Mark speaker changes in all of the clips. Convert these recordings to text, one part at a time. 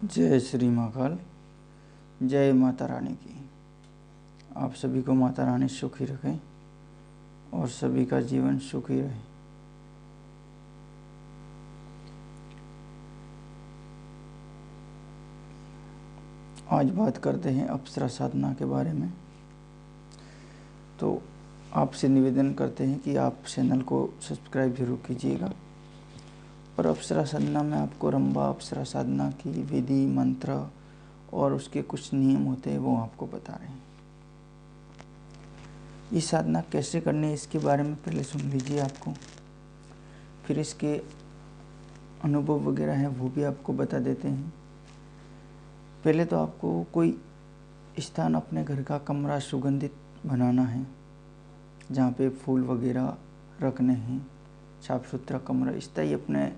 Speaker 1: जय श्री महाकाल। जय माता रानी की। आप सभी को माता रानी सुखी रखें और सभी का जीवन सुखी रहे। आज बात करते हैं अप्सरा साधना के बारे में। तो आपसे निवेदन करते हैं कि आप चैनल को सब्सक्राइब जरूर कीजिएगा। और अप्सरा साधना में आपको रंभा अप्सरा साधना की विधि, मंत्र और उसके कुछ नियम होते हैं, वो आपको बता रहे हैं। ये साधना कैसे करनी है इसके बारे में पहले सुन लीजिए आपको, फिर इसके अनुभव वगैरह हैं वो भी आपको बता देते हैं। पहले तो आपको कोई स्थान, अपने घर का कमरा सुगंधित बनाना है जहाँ पे फूल वगैरह रखने हैं। साफ सुथरा कमरा इस तरह ही अपने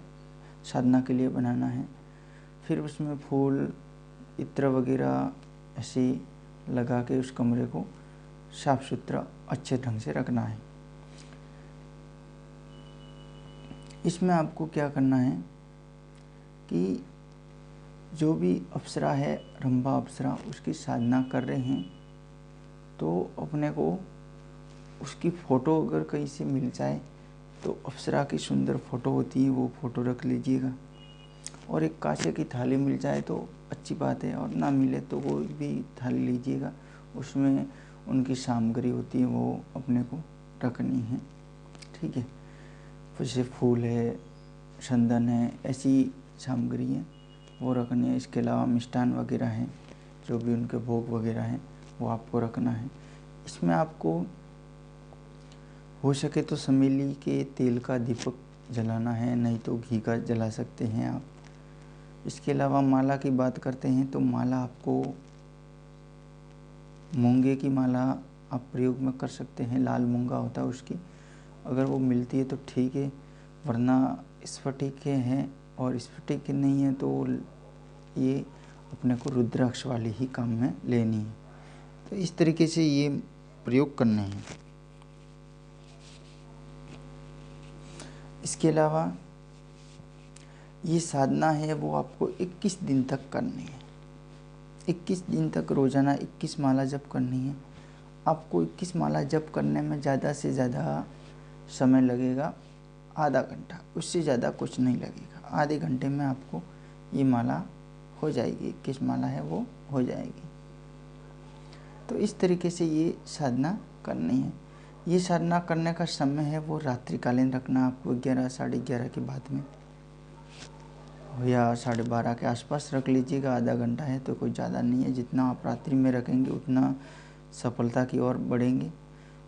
Speaker 1: साधना के लिए बनाना है। फिर उसमें फूल, इत्र वगैरह ऐसे लगा के उस कमरे को साफ सुथरा अच्छे ढंग से रखना है। इसमें आपको क्या करना है कि जो भी अप्सरा है, रंभा अप्सरा, उसकी साधना कर रहे हैं तो अपने को उसकी फ़ोटो अगर कहीं से मिल जाए तो अप्सरा की सुंदर फ़ोटो होती है, वो फ़ोटो रख लीजिएगा। और एक कांसे की थाली मिल जाए तो अच्छी बात है, और ना मिले तो वो भी थाली लीजिएगा। उसमें उनकी सामग्री होती है वो अपने को रखनी है, ठीक है। जैसे फूल है, चंदन है, ऐसी सामग्री है वो रखनी है। इसके अलावा मिष्ठान वगैरह हैं, जो भी उनके भोग वगैरह हैं वो आपको रखना है। इसमें आपको हो सके तो चमेली के तेल का दीपक जलाना है, नहीं तो घी का जला सकते हैं आप। इसके अलावा माला की बात करते हैं तो माला आपको मूंगे की माला आप प्रयोग में कर सकते हैं। लाल मूंगा होता है उसकी, अगर वो मिलती है तो ठीक है, वरना स्फटिक के हैं, और स्फटिक के नहीं है तो ये अपने को रुद्राक्ष वाली ही काम में लेनी है। तो इस तरीके से ये प्रयोग करने हैं। इसके अलावा ये साधना है वो आपको 21 दिन तक करनी है। 21 दिन तक रोज़ाना 21 माला जप करनी है। आपको 21 माला जप करने में ज़्यादा से ज़्यादा समय लगेगा आधा घंटा, उससे ज़्यादा कुछ नहीं लगेगा। आधे घंटे में आपको ये माला हो जाएगी, 21 माला है वो हो जाएगी। तो इस तरीके से ये साधना करनी है। ये साधना करने का समय है वो रात्रिकालीन रखना आपको, 11 साढ़े 11 के बाद में, या 12:30 के आसपास रख लीजिएगा। आधा घंटा है तो कोई ज़्यादा नहीं है। जितना आप रात्रि में रखेंगे उतना सफलता की ओर बढ़ेंगे।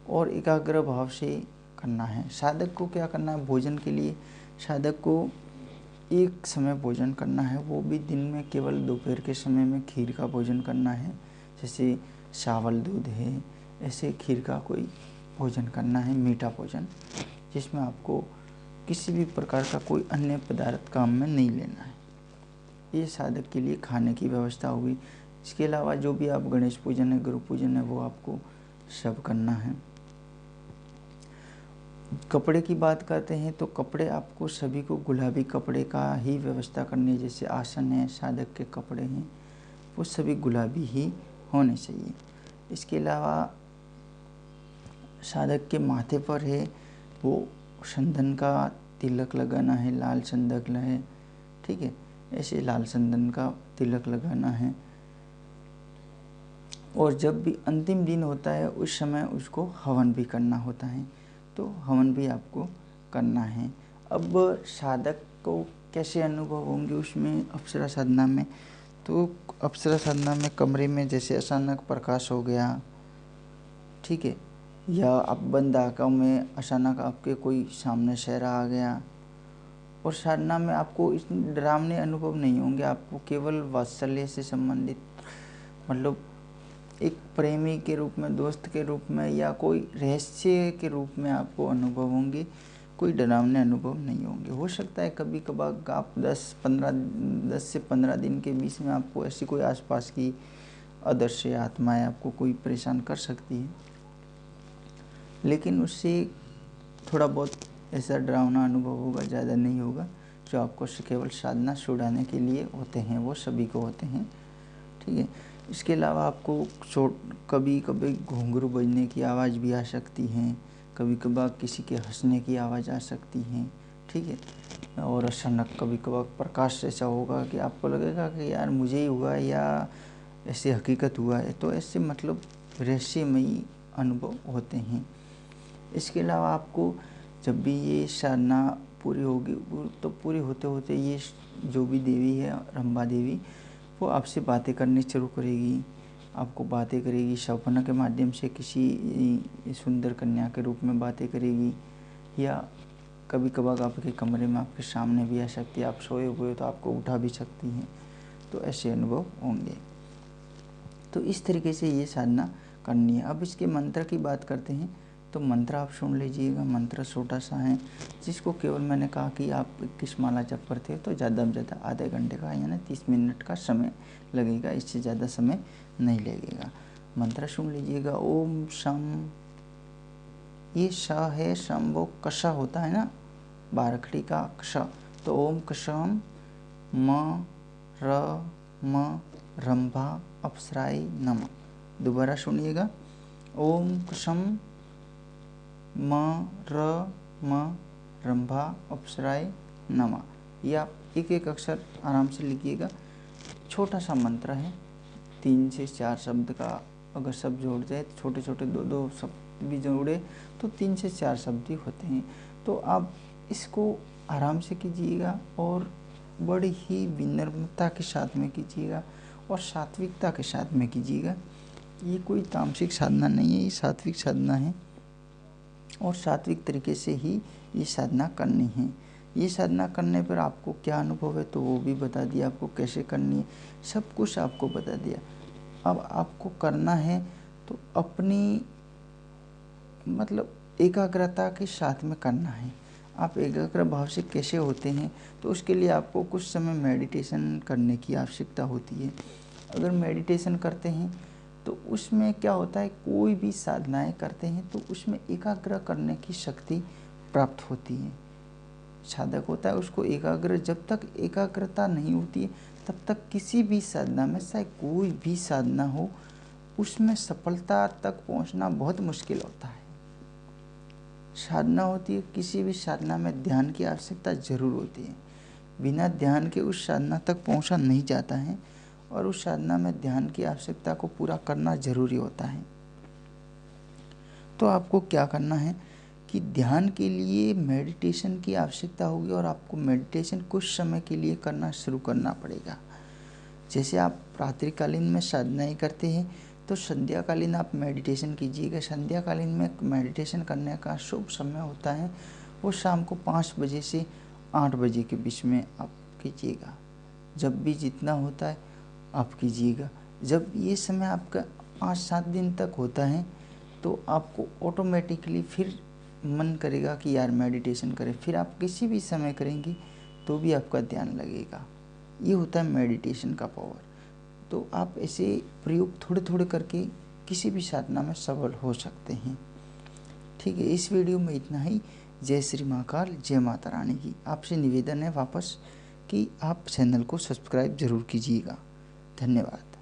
Speaker 1: और एकाग्र भाव से करना है। साधक को क्या करना है, भोजन के लिए साधक को एक समय भोजन करना है, वो भी दिन में केवल दोपहर के समय में खीर का भोजन करना है। जैसे चावल दूध है, ऐसे खीर का कोई भोजन करना है, मीठा भोजन, जिसमें आपको किसी भी प्रकार का कोई अन्य पदार्थ काम में नहीं लेना है। ये साधक के लिए खाने की व्यवस्था हुई। इसके अलावा जो भी आप गणेश पूजन है, गुरु पूजन है, वो आपको सब करना है। कपड़े की बात करते हैं तो कपड़े आपको सभी को गुलाबी कपड़े का ही व्यवस्था करनी है। जैसे आसन है, साधक के कपड़े हैं, वो सभी गुलाबी ही होने चाहिए। इसके अलावा साधक के माथे पर है वो चंदन का तिलक लगाना है, लाल चंदन है, ठीक है, ऐसे लाल चंदन का तिलक लगाना है। और जब भी अंतिम दिन होता है उस समय उसको हवन भी करना होता है, तो हवन भी आपको करना है। अब साधक को कैसे अनुभव होंगे उसमें अप्सरा साधना में, तो अप्सरा साधना में कमरे में जैसे अचानक प्रकाश हो गया, ठीक है, या आप बंद आंखों में अचानक आपके कोई सामने चेहरा आ गया। और साधना में आपको इस डरावने अनुभव नहीं होंगे। आपको केवल वात्सल्य से संबंधित, मतलब एक प्रेमी के रूप में, दोस्त के रूप में, या कोई रहस्य के रूप में आपको अनुभव होंगे। कोई डरावने अनुभव नहीं होंगे। हो सकता है कभी कभार आप 10 से 15 दिन के बीच में आपको ऐसी कोई आसपास की अदृश्य आत्माएं आपको कोई परेशान कर सकती है, लेकिन उससे थोड़ा बहुत ऐसा डरावना अनुभव होगा, ज़्यादा नहीं होगा। जो आपको केवल साधना छुड़ाने के लिए होते हैं, वो सभी को होते हैं। ठीक है। इसके अलावा आपको कभी कभी घुंघरू बजने की आवाज़ भी आ सकती है, कभी कभार किसी के हंसने की आवाज़ आ सकती है। ठीक है। और अचानक कभी कभार प्रकाश ऐसा होगा कि आपको लगेगा कि यार मुझे ही हुआ या ऐसे हकीकत हुआ है। तो ऐसे मतलब रहस्यमयी अनुभव होते हैं। इसके अलावा आपको जब भी ये साधना पूरी होगी तो पूरी होते होते ये जो भी देवी है रंभा देवी, वो आपसे बातें करनी शुरू करेगी। आपको बातें करेगी, सपना के माध्यम से किसी सुंदर कन्या के रूप में बातें करेगी, या कभी कभार आपके कमरे में आपके सामने भी आ सकती है। आप सोए हुए हो तो आपको उठा भी सकती हैं। तो ऐसे अनुभव होंगे। तो इस तरीके से ये साधना करनी है। अब इसके मंत्र की बात करते हैं। तो मंत्र आप सुन लीजिएगा। मंत्र छोटा सा है, जिसको केवल मैंने कहा कि आप 21 माला जप करते हो तो ज़्यादा से ज़्यादा आधे घंटे का यानी 30 मिनट का समय लगेगा, इससे ज़्यादा समय नहीं लगेगा। मंत्र सुन लीजिएगा। ओम शम, ये श है, शम वो कशा होता है ना, बारखड़ी का कश। तो ओम कशम म र म रंभा अप्सराय नमः। दोबारा सुनिएगा। ओम कशम म र म रंभा अप्सराय नमः। ये आप एक एक अक्षर आराम से लिखिएगा। छोटा सा मंत्र है, 3 से 4 शब्द का अगर सब जोड़ जाए, छोटे छोटे 2-2 शब्द भी जोड़े तो 3 से 4 शब्द ही होते हैं। तो आप इसको आराम से कीजिएगा और बड़ी ही विनम्रता के साथ में कीजिएगा और सात्विकता के साथ में कीजिएगा। ये कोई तामसिक साधना नहीं है, ये सात्विक साधना है और सात्विक तरीके से ही ये साधना करनी है। ये साधना करने पर आपको क्या अनुभव है तो वो भी बता दिया, आपको कैसे करनी है सब कुछ आपको बता दिया। अब आपको करना है तो अपनी मतलब एकाग्रता के साथ में करना है। आप एकाग्र भाव से कैसे होते हैं तो उसके लिए आपको कुछ समय मेडिटेशन करने की आवश्यकता होती है। अगर मेडिटेशन करते हैं तो उसमें क्या होता है, कोई भी साधनाएं करते हैं तो उसमें एकाग्र करने की शक्ति प्राप्त होती है। साधक होता है उसको एकाग्र, जब तक एकाग्रता नहीं होती है तब तक किसी भी साधना में, चाहे कोई भी साधना हो, उसमें सफलता तक पहुंचना बहुत मुश्किल होता है। साधना होती है, किसी भी साधना में ध्यान की आवश्यकता जरूर होती है। बिना ध्यान के उस साधना तक पहुंचा नहीं जाता है और उस साधना में ध्यान की आवश्यकता को पूरा करना जरूरी होता है। तो आपको क्या करना है कि ध्यान के लिए मेडिटेशन की आवश्यकता होगी और आपको मेडिटेशन कुछ समय के लिए करना शुरू करना पड़ेगा। जैसे आप रात्रिकालीन में साधनाएं करते हैं तो संध्याकालीन आप मेडिटेशन कीजिएगा। संध्याकालीन में मेडिटेशन करने का शुभ समय होता है वो शाम को 5 बजे से 8 बजे के बीच में आप कीजिएगा। जब भी जितना होता है आप कीजिएगा। जब ये समय आपका 5-7 दिन तक होता है तो आपको ऑटोमेटिकली फिर मन करेगा कि यार मेडिटेशन करें, फिर आप किसी भी समय करेंगे तो भी आपका ध्यान लगेगा। ये होता है मेडिटेशन का पावर। तो आप ऐसे प्रयोग थोड़े थोड़े करके किसी भी साधना में सफल हो सकते हैं। ठीक है, इस वीडियो में इतना ही। जय श्री महाकाल, जय माता रानी की। आपसे निवेदन है वापस कि आप चैनल को सब्सक्राइब जरूर कीजिएगा। धन्यवाद।